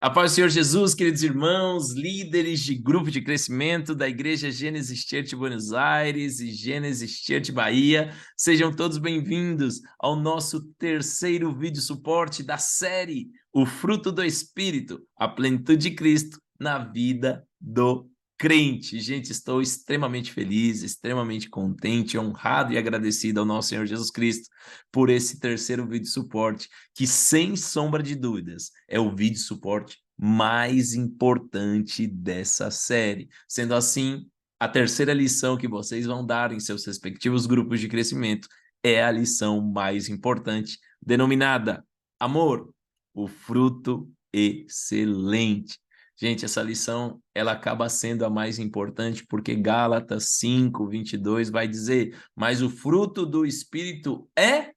A paz do Senhor Jesus, queridos irmãos, líderes de grupo de crescimento da Igreja Gênesis Church Buenos Aires e Gênesis Church Bahia, sejam todos bem-vindos ao nosso terceiro vídeo suporte da série O Fruto do Espírito, a plenitude de Cristo na vida do crente. Gente, estou extremamente feliz, extremamente contente, honrado e agradecido ao nosso Senhor Jesus Cristo por esse terceiro vídeo suporte, que sem sombra de dúvidas é o vídeo suporte mais importante dessa série. Sendo assim, a terceira lição que vocês vão dar em seus respectivos grupos de crescimento é a lição mais importante, denominada Amor, o fruto excelente. Gente, essa lição, ela acaba sendo a mais importante porque Gálatas 5:22 vai dizer: mas o fruto do Espírito é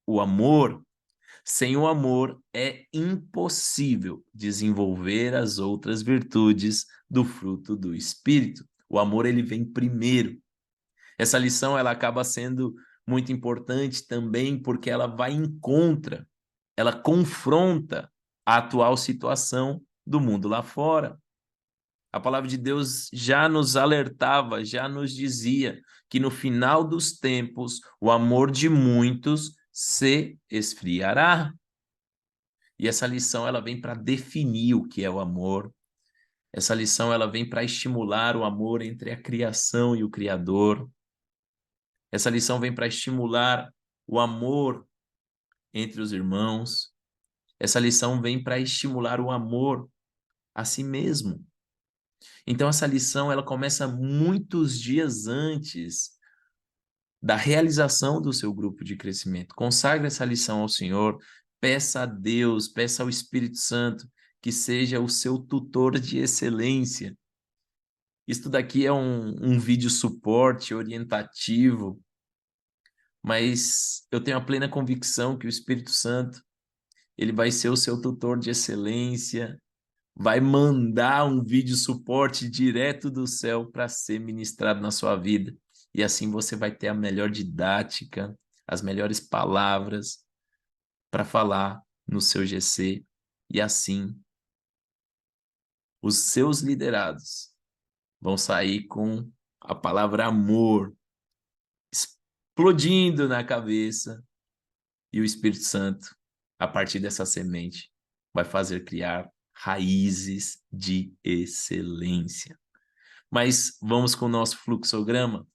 o amor. Sem o amor, é impossível desenvolver as outras virtudes do fruto do Espírito. O amor, ele vem primeiro. Essa lição, ela acaba sendo muito importante também porque ela vai em contra, ela confronta a atual situação do mundo lá fora. A palavra de Deus já nos alertava, já nos dizia que no final dos tempos o amor de muitos se esfriará. E essa lição ela vem para definir o que é o amor. Essa lição ela vem para estimular o amor entre a criação e o Criador. Essa lição vem para estimular o amor entre os irmãos. Essa lição vem para estimular o amor a si mesmo. Então essa lição ela começa muitos dias antes da realização do seu grupo de crescimento. Consagre essa lição ao Senhor, peça a Deus, peça ao Espírito Santo que seja o seu tutor de excelência. Isto daqui é um vídeo suporte orientativo, mas eu tenho a plena convicção que o Espírito Santo ele vai ser o seu tutor de excelência, vai mandar um vídeo suporte direto do céu para ser ministrado na sua vida. E assim você vai ter a melhor didática, as melhores palavras para falar no seu GC. E assim, os seus liderados vão sair com a palavra amor explodindo na cabeça. E o Espírito Santo, a partir dessa semente, vai fazer criar raízes de excelência. Mas vamos com o nosso fluxograma.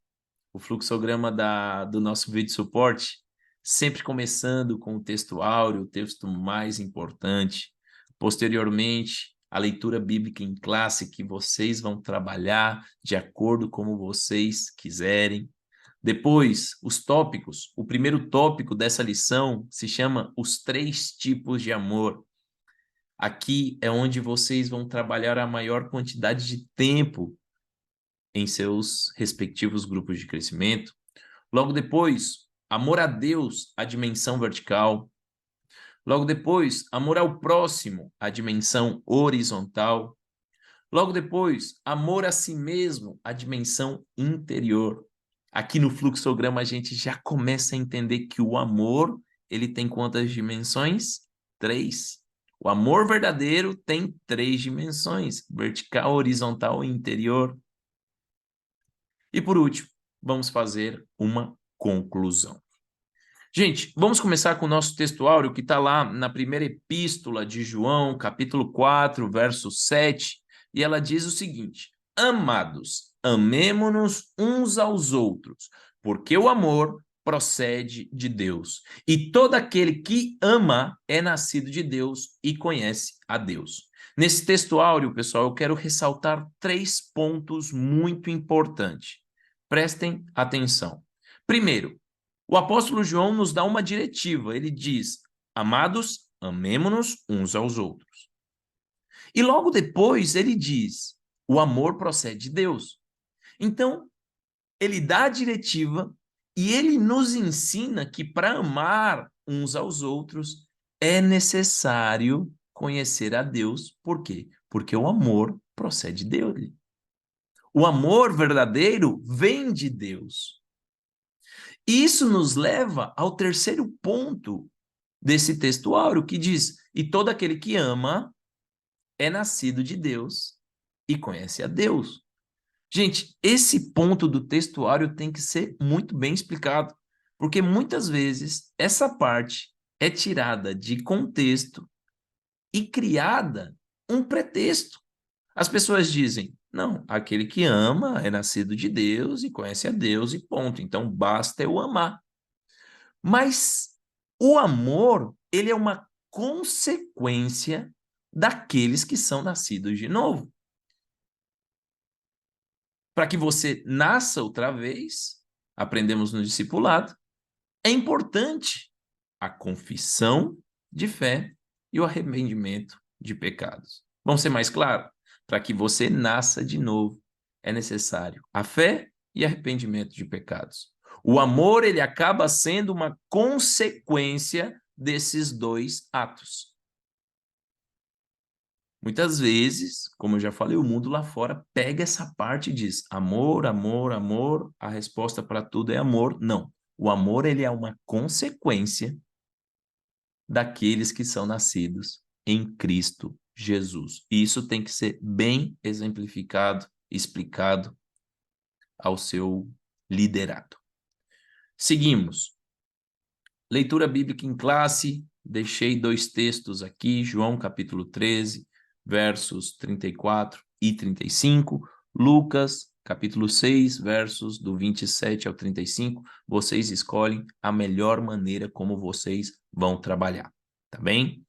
O fluxograma do nosso vídeo suporte, sempre começando com o texto áureo, o texto mais importante. Posteriormente, a leitura bíblica em classe que vocês vão trabalhar de acordo como vocês quiserem. Depois, os tópicos. O primeiro tópico dessa lição se chama Os Três Tipos de Amor. Aqui é onde vocês vão trabalhar a maior quantidade de tempo em seus respectivos grupos de crescimento. Logo depois, amor a Deus, a dimensão vertical. Logo depois, amor ao próximo, a dimensão horizontal. Logo depois, amor a si mesmo, a dimensão interior. Aqui no fluxograma a gente já começa a entender que o amor, ele tem quantas dimensões? 3. O amor verdadeiro tem 3 dimensões, vertical, horizontal e interior. E por último, vamos fazer uma conclusão. Gente, vamos começar com o nosso texto áureo que está lá na primeira epístola de João, capítulo 4, verso 7, e ela diz o seguinte: Amados, amemo-nos uns aos outros, porque o amor procede de Deus. E todo aquele que ama é nascido de Deus e conhece a Deus. Nesse texto áureo, pessoal, eu quero ressaltar 3 pontos muito importantes. Prestem atenção. Primeiro, o apóstolo João nos dá uma diretiva. Ele diz: Amados, amemo-nos uns aos outros. E logo depois ele diz: o amor procede de Deus. Então, ele dá a diretiva e ele nos ensina que para amar uns aos outros é necessário conhecer a Deus. Por quê? Porque o amor procede dele. O amor verdadeiro vem de Deus. Isso nos leva ao terceiro ponto desse texto áureo, que diz: e todo aquele que ama é nascido de Deus e conhece a Deus. Gente, esse ponto do textuário tem que ser muito bem explicado, porque muitas vezes essa parte é tirada de contexto e criada um pretexto. As pessoas dizem, não, aquele que ama é nascido de Deus e conhece a Deus e ponto. Então basta eu amar. Mas o amor, ele é uma consequência daqueles que são nascidos de novo. Para que você nasça outra vez, aprendemos no discipulado, é importante a confissão de fé e o arrependimento de pecados. Vamos ser mais claros? Para que você nasça de novo, é necessário a fé e arrependimento de pecados. O amor, ele acaba sendo uma consequência desses dois atos. Muitas vezes, como eu já falei, o mundo lá fora pega essa parte e diz amor, amor, amor, a resposta para tudo é amor. Não. O amor, ele é uma consequência daqueles que são nascidos em Cristo Jesus. E isso tem que ser bem exemplificado, explicado ao seu liderado. Seguimos. Leitura bíblica em classe. Deixei 2 textos aqui, João capítulo 13, versos 34 e 35, Lucas capítulo 6, versos do 27 ao 35. Vocês escolhem a melhor maneira como vocês vão trabalhar, tá bem?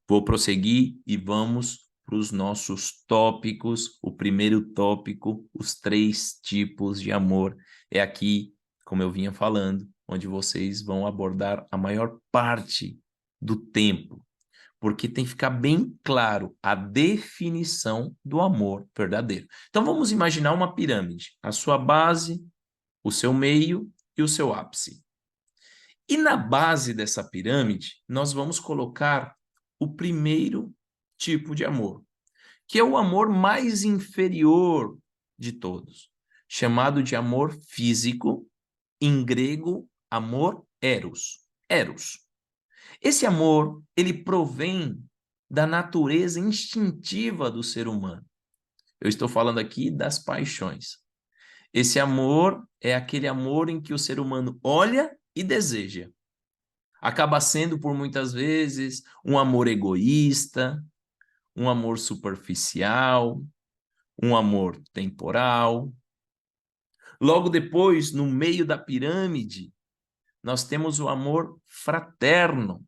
Vou prosseguir e vamos para os nossos tópicos. O primeiro tópico, os 3 tipos de amor, é aqui, como eu vinha falando, onde vocês vão abordar a maior parte do tempo, porque tem que ficar bem claro a definição do amor verdadeiro. Então vamos imaginar uma pirâmide, a sua base, o seu meio e o seu ápice. E na base dessa pirâmide, nós vamos colocar o primeiro tipo de amor, que é o amor mais inferior de todos, chamado de amor físico, em grego, amor eros. Eros. Esse amor, ele provém da natureza instintiva do ser humano. Eu estou falando aqui das paixões. Esse amor é aquele amor em que o ser humano olha e deseja. Acaba sendo, por muitas vezes, um amor egoísta, um amor superficial, um amor temporal. Logo depois, no meio da pirâmide, nós temos o amor fraterno.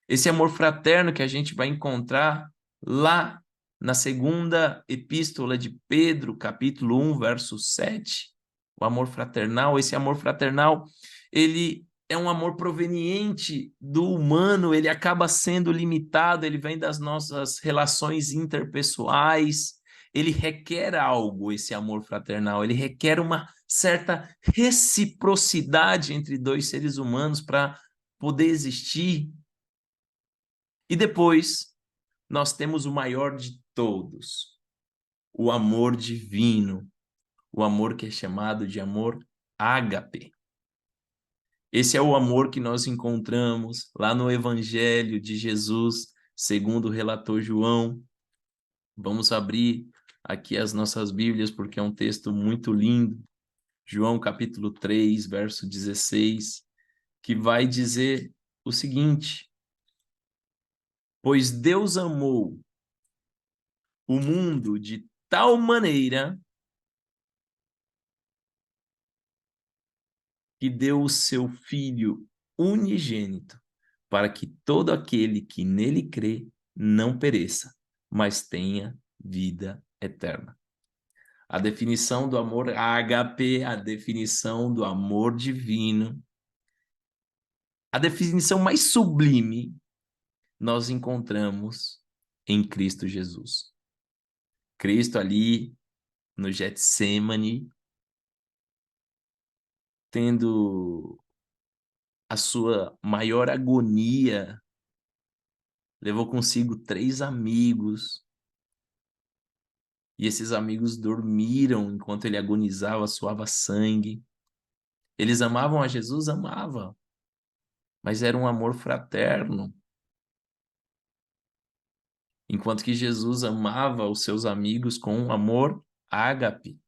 Esse amor fraterno que a gente vai encontrar lá na segunda epístola de Pedro, capítulo 1, verso 7. O amor fraternal, esse amor fraternal, ele é um amor proveniente do humano, ele acaba sendo limitado, ele vem das nossas relações interpessoais, ele requer algo, esse amor fraternal, ele requer uma certa reciprocidade entre 2 seres humanos para poder existir. E depois, nós temos o maior de todos, o amor divino, o amor que é chamado de amor ágape. Esse é o amor que nós encontramos lá no Evangelho de Jesus, segundo o relator João. Vamos abrir aqui as nossas Bíblias, porque é um texto muito lindo. João capítulo 3, verso 16, que vai dizer o seguinte: pois Deus amou o mundo de tal maneira que deu o seu Filho unigênito, para que todo aquele que nele crê não pereça, mas tenha vida eterna. A definição do amor ágape, a definição do amor divino, a definição mais sublime, nós encontramos em Cristo Jesus. Cristo ali no Getsêmani, tendo a sua maior agonia, levou consigo 3 amigos, e esses amigos dormiram enquanto ele agonizava, suava sangue. Eles amavam a Jesus? Amavam, mas era um amor fraterno. enquanto que Jesus amava os seus amigos com um amor ágape.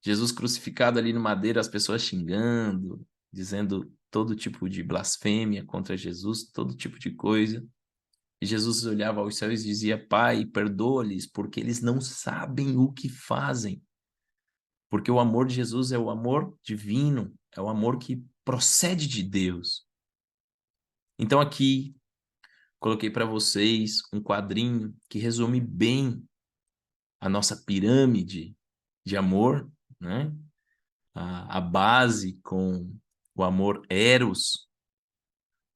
Jesus crucificado ali no madeiro, as pessoas xingando, dizendo todo tipo de blasfêmia contra Jesus, todo tipo de coisa. E Jesus olhava aos céus e dizia: Pai, perdoa-lhes, porque eles não sabem o que fazem. Porque o amor de Jesus é o amor divino, é o amor que procede de Deus. Então aqui coloquei para vocês um quadrinho que resume bem a nossa pirâmide de amor, né? A base com o amor eros.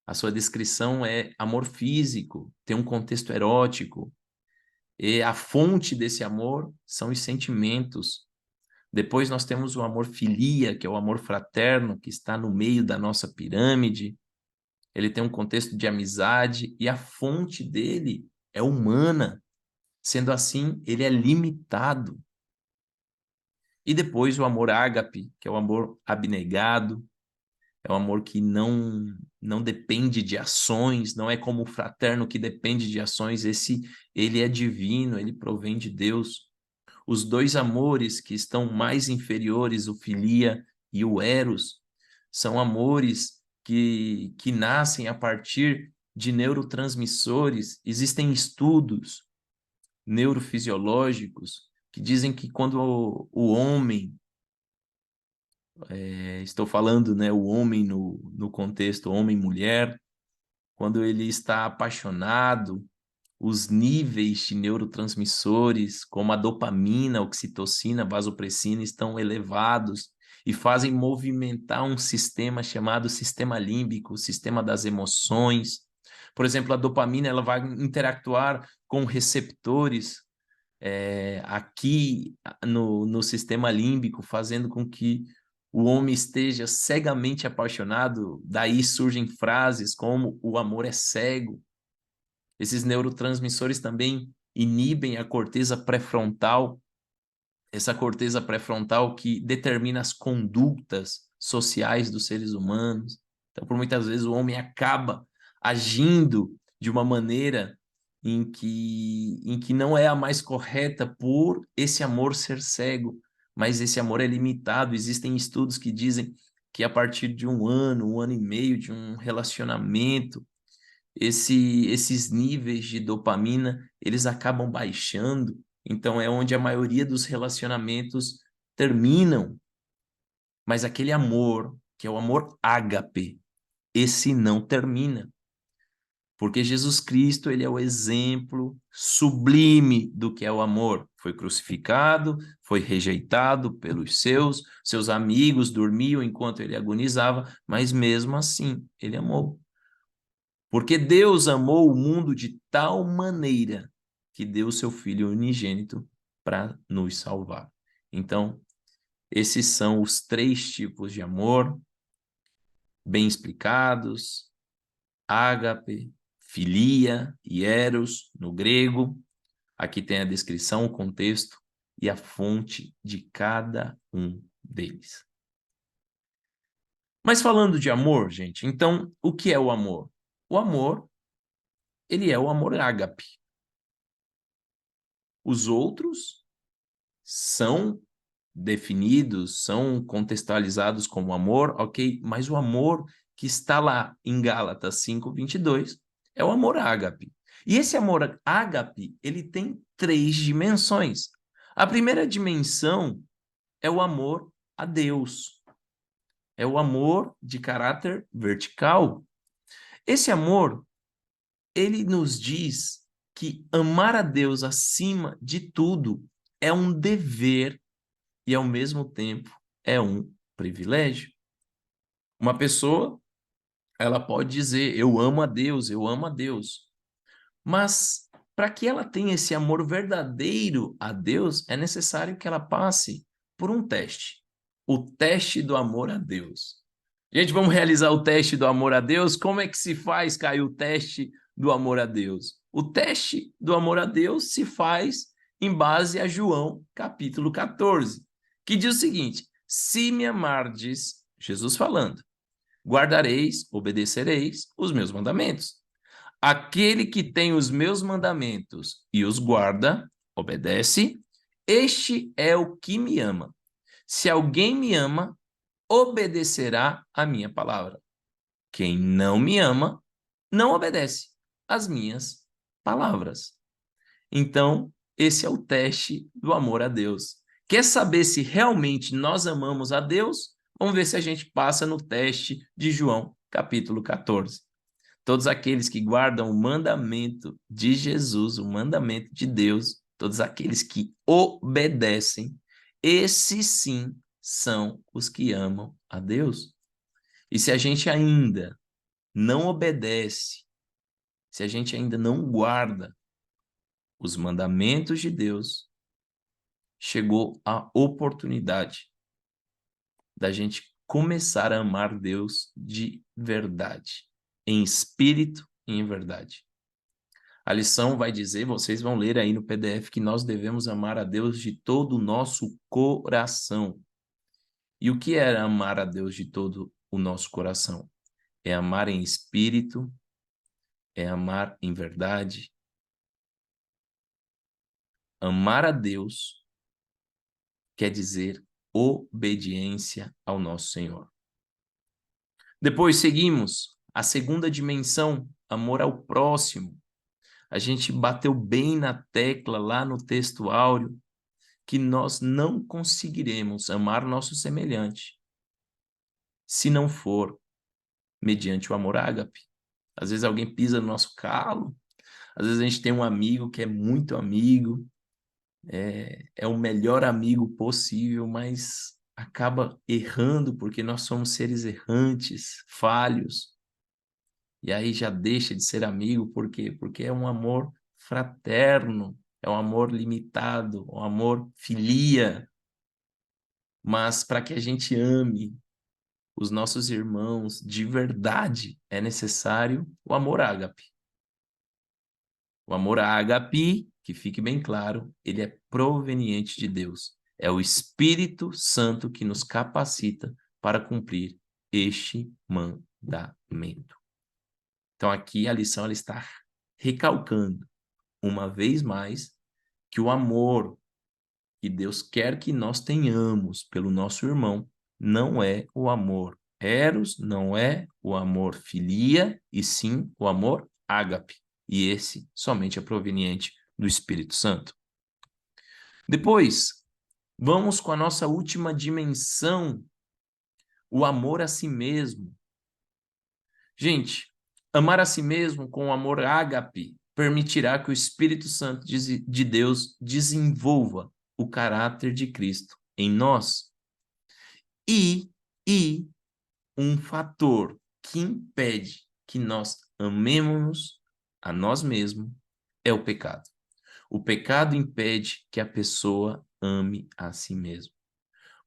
A sua descrição é amor físico, tem um contexto erótico, e a fonte desse amor são os sentimentos. Depois nós temos o amor filia, que é o amor fraterno, que está no meio da nossa pirâmide. Ele tem um contexto de amizade e a fonte dele é humana. Sendo assim, ele é limitado. E depois o amor ágape, que é o amor abnegado, é um amor que não depende de ações, não é como o fraterno que depende de ações, ele é divino, ele provém de Deus. Os dois amores que estão mais inferiores, o filia e o eros, são amores que nascem a partir de neurotransmissores. Existem estudos neurofisiológicos que dizem que quando o homem, estou falando, né, o homem no contexto homem-mulher, quando ele está apaixonado, os níveis de neurotransmissores, como a dopamina, a oxitocina, a vasopressina, estão elevados e fazem movimentar um sistema chamado sistema límbico, o sistema das emoções. Por exemplo, a dopamina ela vai interactuar com receptores aqui no sistema límbico, fazendo com que o homem esteja cegamente apaixonado. Daí surgem frases como o amor é cego. Esses neurotransmissores também inibem a corteza pré-frontal, essa corteza pré-frontal que determina as condutas sociais dos seres humanos. Então, por muitas vezes, o homem acaba agindo de uma maneira em que não é a mais correta por esse amor ser cego, mas esse amor é limitado. Existem estudos que dizem que a partir de um ano e meio de um relacionamento, esses níveis de dopamina, eles acabam baixando, então é onde a maioria dos relacionamentos terminam. Mas aquele amor, que é o amor ágape, esse não termina. Porque Jesus Cristo, ele é o exemplo sublime do que é o amor. Foi crucificado, foi rejeitado pelos seus amigos dormiam enquanto ele agonizava, mas mesmo assim, ele amou. Porque Deus amou o mundo de tal maneira que deu o seu Filho unigênito para nos salvar. Então, esses são os três tipos de amor, bem explicados: ágape, filia e eros, no grego. Aqui tem a descrição, o contexto e a fonte de cada um deles. Mas falando de amor, gente, então, o que é o amor? O amor, ele é o amor ágape. Os outros são definidos, são contextualizados como amor, ok? Mas o amor que está lá em Gálatas 5:22 é o amor ágape. E esse amor ágape, ele tem três dimensões. A primeira dimensão é o amor a Deus. É o amor de caráter vertical. Esse amor, ele nos diz que amar a Deus acima de tudo é um dever e, ao mesmo tempo, é um privilégio. Uma pessoa, ela pode dizer, eu amo a Deus, eu amo a Deus. Mas, para que ela tenha esse amor verdadeiro a Deus, é necessário que ela passe por um teste. O teste do amor a Deus. Gente, vamos realizar o teste do amor a Deus? Como é que se faz, Caio, o teste do amor a Deus? O teste do amor a Deus se faz em base a João, capítulo 14, que diz o seguinte: se me amardes, Jesus falando, guardareis, obedecereis os meus mandamentos. Aquele que tem os meus mandamentos e os guarda, obedece, este é o que me ama. Se alguém me ama, obedecerá a minha palavra. Quem não me ama, não obedece às minhas palavras. Então, esse é o teste do amor a Deus. Quer saber se realmente nós amamos a Deus? Vamos ver se a gente passa no teste de João, capítulo 14. Todos aqueles que guardam o mandamento de Jesus, o mandamento de Deus, todos aqueles que obedecem, esses sim são os que amam a Deus. E se a gente ainda não obedece, se a gente ainda não guarda os mandamentos de Deus, chegou a oportunidade da gente começar a amar Deus de verdade, em espírito e em verdade. A lição vai dizer, vocês vão ler aí no PDF, que nós devemos amar a Deus de todo o nosso coração. E o que é amar a Deus de todo o nosso coração? É amar em espírito, é amar em verdade. Amar a Deus quer dizer obediência ao nosso Senhor. Depois seguimos a segunda dimensão, amor ao próximo. A gente bateu bem na tecla lá no texto áureo que nós não conseguiremos amar nosso semelhante se não for mediante o amor ágape. Às vezes alguém pisa no nosso calo, às vezes a gente tem um amigo que é muito amigo, é o melhor amigo possível, mas acaba errando porque nós somos seres errantes, falhos. E aí já deixa de ser amigo, por quê? Porque é um amor fraterno, é um amor limitado, um amor filia. Mas para que a gente ame os nossos irmãos de verdade, é necessário o amor ágape. O amor ágape, que fique bem claro, ele é proveniente de Deus. É o Espírito Santo que nos capacita para cumprir este mandamento. Então aqui a lição ela está recalcando uma vez mais que o amor que Deus quer que nós tenhamos pelo nosso irmão não é o amor eros, não é o amor filia, e sim o amor ágape. E esse somente é proveniente do Espírito Santo. Depois, vamos com a nossa última dimensão, o amor a si mesmo. Gente, amar a si mesmo com o amor ágape permitirá que o Espírito Santo de Deus desenvolva o caráter de Cristo em nós. E um fator que impede que nós amemos a nós mesmos é o pecado. O pecado impede que a pessoa ame a si mesma.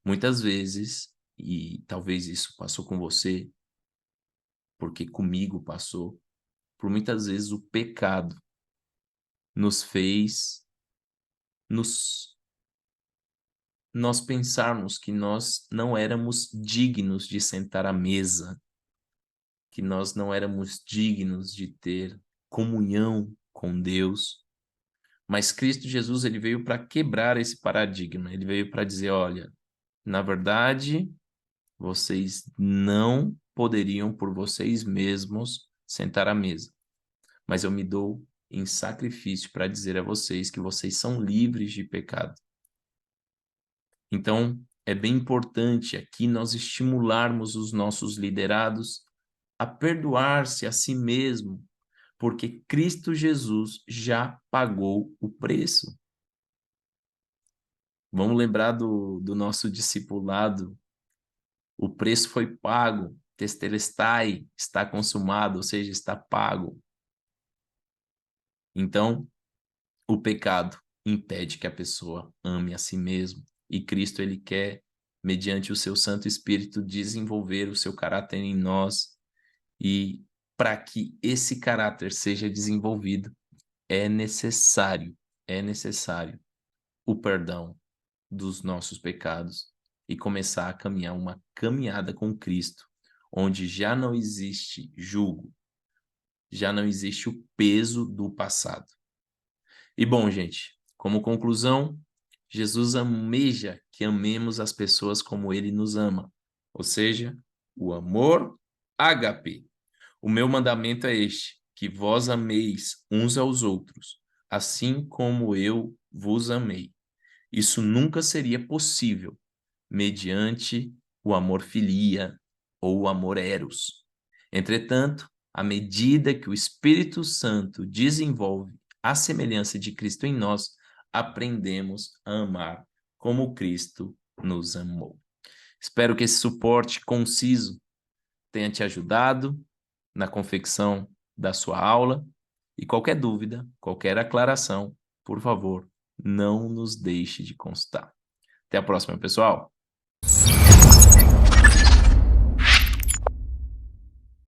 Muitas vezes, e talvez isso passou com você, porque comigo passou, por muitas vezes o pecado nos fez nós pensarmos que nós não éramos dignos de sentar à mesa, que nós não éramos dignos de ter comunhão com Deus. Mas Cristo Jesus, ele veio para quebrar esse paradigma. Ele veio para dizer, olha, na verdade, vocês não poderiam por vocês mesmos sentar à mesa. Mas eu me dou em sacrifício para dizer a vocês que vocês são livres de pecado. Então, é bem importante aqui nós estimularmos os nossos liderados a perdoar-se a si mesmo, porque Cristo Jesus já pagou o preço. Vamos lembrar do nosso discipulado. O preço foi pago, testelestai, está consumado, ou seja, está pago. Então, o pecado impede que a pessoa ame a si mesmo. E Cristo, ele quer, mediante o seu Santo Espírito, desenvolver o seu caráter em nós. E para que esse caráter seja desenvolvido, é necessário o perdão dos nossos pecados e começar a caminhar uma caminhada com Cristo, onde já não existe julgo, já não existe o peso do passado. E bom, gente, como conclusão, Jesus almeja que amemos as pessoas como ele nos ama, ou seja, o amor ágape. O meu mandamento é este, que vós ameis uns aos outros, assim como eu vos amei. Isso nunca seria possível mediante o amor filia ou o amor eros. Entretanto, à medida que o Espírito Santo desenvolve a semelhança de Cristo em nós, aprendemos a amar como Cristo nos amou. Espero que esse suporte conciso tenha te ajudado na confecção da sua aula e qualquer dúvida, qualquer aclaração, por favor, não nos deixe de consultar. Até a próxima, pessoal!